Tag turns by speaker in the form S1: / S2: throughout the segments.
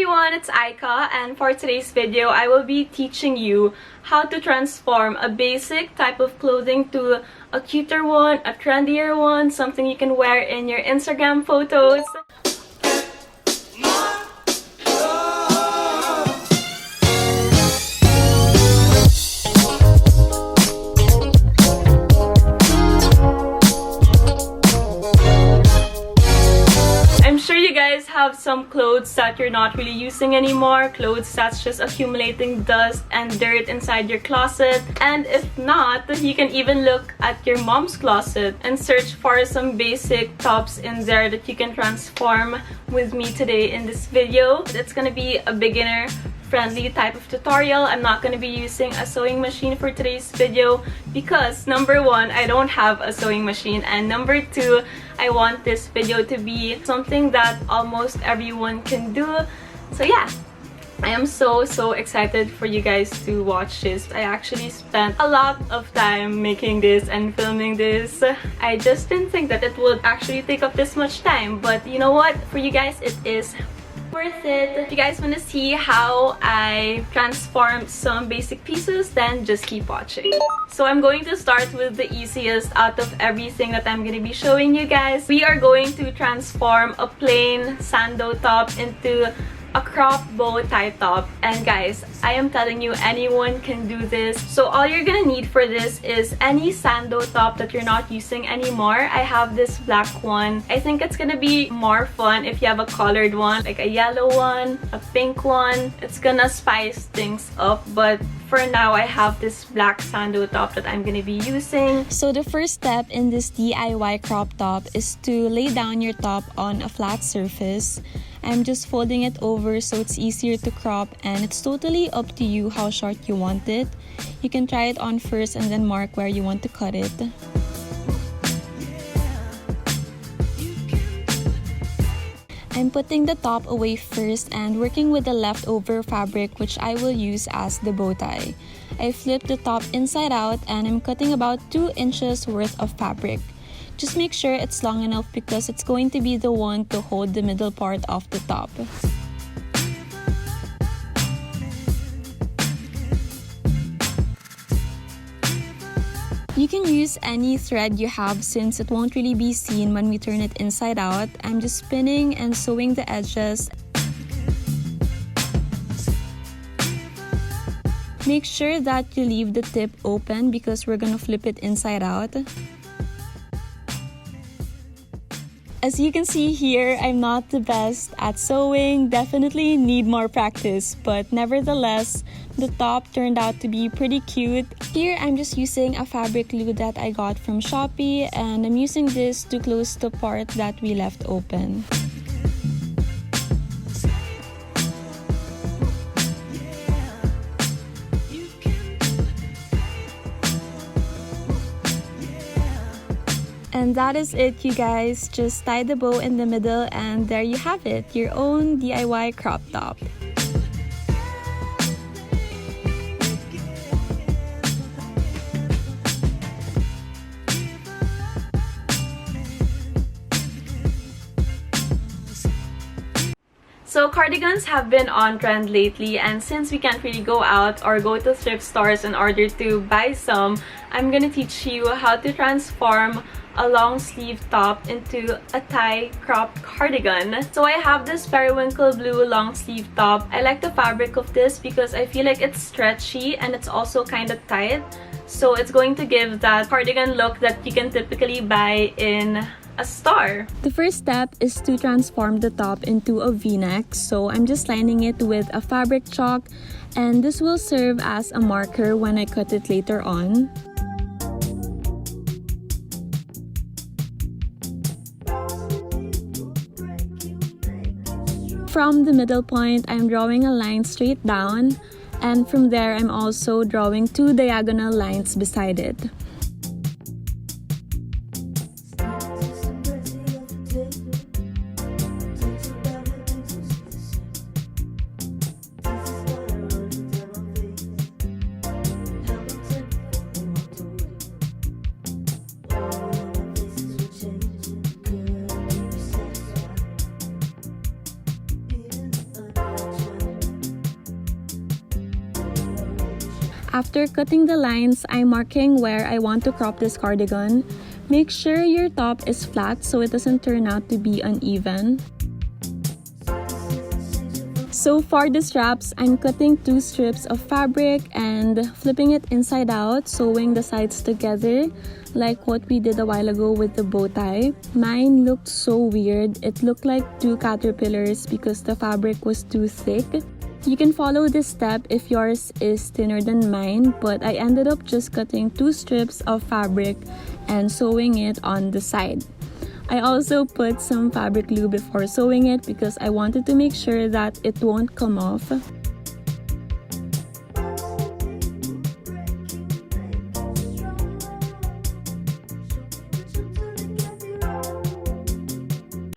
S1: everyone, it's Aika, and for today's video, I will be teaching you how to transform a basic type of clothing to a cuter one, a trendier one, something you can wear in your Instagram photos. I'm sure you guys have some clothes that you're not really using anymore, clothes that's just accumulating dust and dirt inside your closet. And if not, you can even look at your mom's closet and search for some basic tops in there that you can transform with me today in this video. It's gonna be a beginner friendly type of tutorial. I'm not going to be using a sewing machine for today's video because number one, I don't have a sewing machine, and number two, I want this video to be something that almost everyone can do. So yeah, I am so excited for you guys to watch this. I actually spent a lot of time making this and filming this. I just didn't think that it would actually take up this much time, but you know what, for you guys it is worth it. If you guys want to see how I transformed some basic pieces, then just keep watching. So I'm going to start with the easiest out of everything that I'm going to be showing you guys. We are going to transform a plain sando top into a crop bow tie top, and guys, I am telling you, anyone can do this. So all you're gonna need for this is any sando top that you're not using anymore. I have this black one. I think it's gonna be more fun if you have a colored one, like a yellow one, a pink one. It's gonna spice things up, but for now I have this black sando top that I'm gonna be using.
S2: So the first step in this DIY crop top is to lay down your top on a flat surface. I'm just folding it over so it's easier to crop, and it's totally up to you how short you want it. You can try it on first and then mark where you want to cut it. I'm putting the top away first and working with the leftover fabric, which I will use as the bow tie. I flipped the top inside out and I'm cutting about 2 inches worth of fabric. Just make sure it's long enough because it's going to be the one to hold the middle part of the top. You can use any thread you have since it won't really be seen when we turn it inside out. I'm just spinning and sewing the edges. Make sure that you leave the tip open because we're gonna flip it inside out. As you can see here, I'm not the best at sewing, definitely need more practice, but nevertheless, the top turned out to be pretty cute. Here, I'm just using a fabric glue that I got from Shopee, and I'm using this to close the part that we left open. And that is it, you guys. Just tie the bow in the middle and there you have it, your own DIY crop top.
S1: So cardigans have been on trend lately, and since we can't really go out or go to thrift stores in order to buy some, I'm gonna teach you how to transform a long sleeve top into a tie cropped cardigan. So I have this periwinkle blue long sleeve top. I like the fabric of this because I feel like it's stretchy and it's also kind of tight. So it's going to give that cardigan look that you can typically buy in a store.
S2: The first step is to transform the top into a V-neck. So I'm just lining it with a fabric chalk, and this will serve as a marker when I cut it later on. From the middle point, I'm drawing a line straight down, and from there I'm also drawing 2 diagonal lines beside it. After cutting the lines, I'm marking where I want to crop this cardigan. Make sure your top is flat so it doesn't turn out to be uneven. So for the straps, I'm cutting 2 strips of fabric and flipping it inside out, sewing the sides together like what we did a while ago with the bow tie. Mine looked so weird. It looked like 2 caterpillars because the fabric was too thick. You can follow this step if yours is thinner than mine, but I ended up just cutting 2 strips of fabric and sewing it on the side. I also put some fabric glue before sewing it because I wanted to make sure that it won't come off.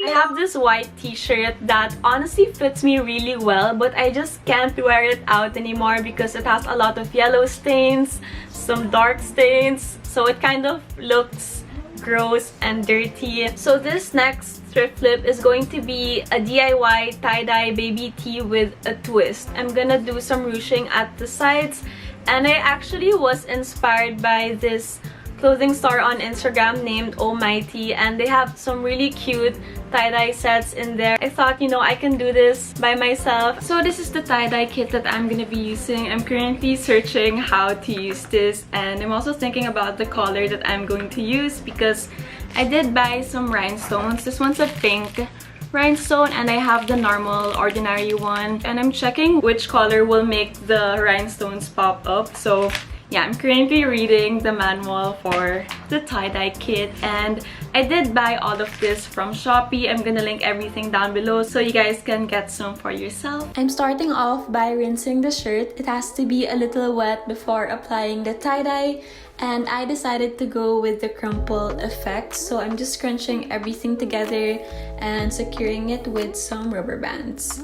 S1: I have this white t-shirt that honestly fits me really well, but I just can't wear it out anymore because it has a lot of yellow stains, some dark stains, so it kind of looks gross and dirty. So this next thrift flip is going to be a DIY tie-dye baby tee with a twist. I'm gonna do some ruching at the sides, and I actually was inspired by this clothing store on Instagram named Almighty, and they have some really cute tie-dye sets in there. I thought, you know, I can do this by myself. So this is the tie-dye kit that I'm gonna be using. I'm currently searching how to use this, and I'm also thinking about the color that I'm going to use because I did buy some rhinestones. This one's a pink rhinestone and I have the normal ordinary one, and I'm checking which color will make the rhinestones pop up. So yeah, I'm currently reading the manual for the tie-dye kit, and I did buy all of this from Shopee. I'm gonna link everything down below so you guys can get some for yourself.
S2: I'm starting off by rinsing the shirt. It has to be a little wet before applying the tie-dye, and I decided to go with the crumple effect. So I'm just scrunching everything together and securing it with some rubber bands.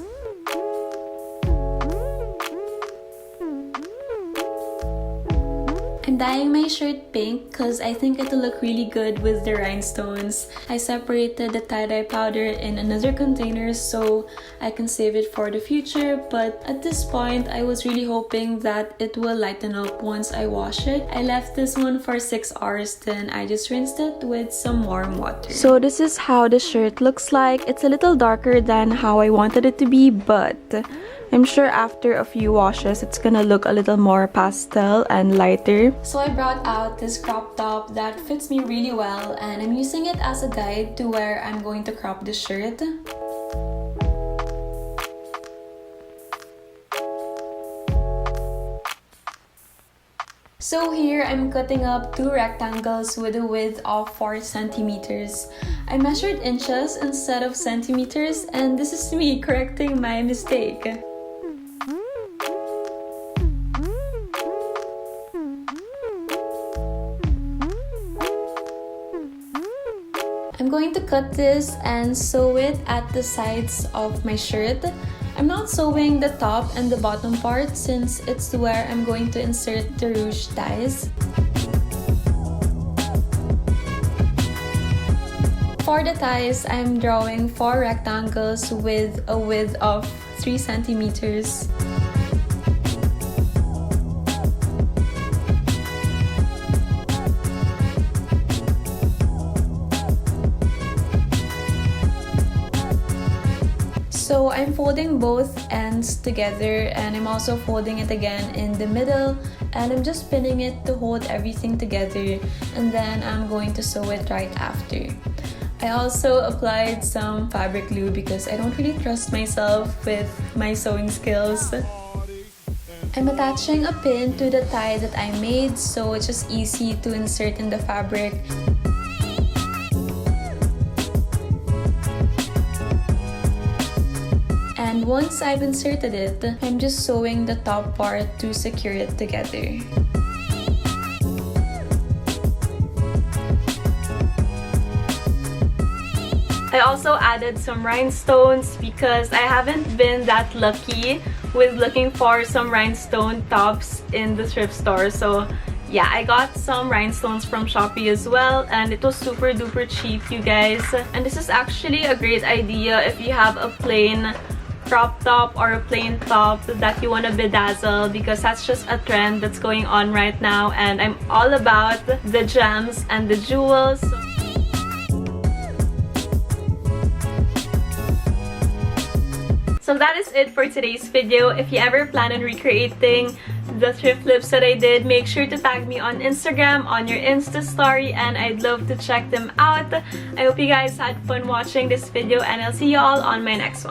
S2: I'm dyeing my shirt pink because I think it'll look really good with the rhinestones. I separated the tie-dye powder in another container so I can save it for the future, but at this point I was really hoping that it will lighten up once I wash it. I left this one for 6 hours, then I just rinsed it with some warm water. So this is how the shirt looks like. It's a little darker than how I wanted it to be, but I'm sure after a few washes, it's gonna look a little more pastel and lighter. So I brought out this crop top that fits me really well, and I'm using it as a guide to where I'm going to crop the shirt. So here I'm cutting up 2 rectangles with a width of 4 centimeters. I measured inches instead of centimeters, and this is me correcting my mistake. I'm going to cut this and sew it at the sides of my shirt. I'm not sewing the top and the bottom part since it's where I'm going to insert the ruche ties. For the ties, I'm drawing 4 rectangles with a width of 3 centimeters. So I'm folding both ends together, and I'm also folding it again in the middle, and I'm just pinning it to hold everything together, and then I'm going to sew it right after. I also applied some fabric glue because I don't really trust myself with my sewing skills. I'm attaching a pin to the tie that I made, so it's just easy to insert in the fabric. And once I've inserted it, I'm just sewing the top part to secure it together.
S1: I also added some rhinestones because I haven't been that lucky with looking for some rhinestone tops in the thrift store. So yeah, I got some rhinestones from Shopee as well, and it was super duper cheap, you guys. And this is actually a great idea if you have a plain crop top or a plain top that you want to bedazzle, because that's just a trend that's going on right now, and I'm all about the gems and the jewels. So that is it for today's video. If you ever plan on recreating the thrift flips that I did, make sure to tag me on Instagram, on your Insta story, and I'd love to check them out. I hope you guys had fun watching this video, and I'll see you all on my next one.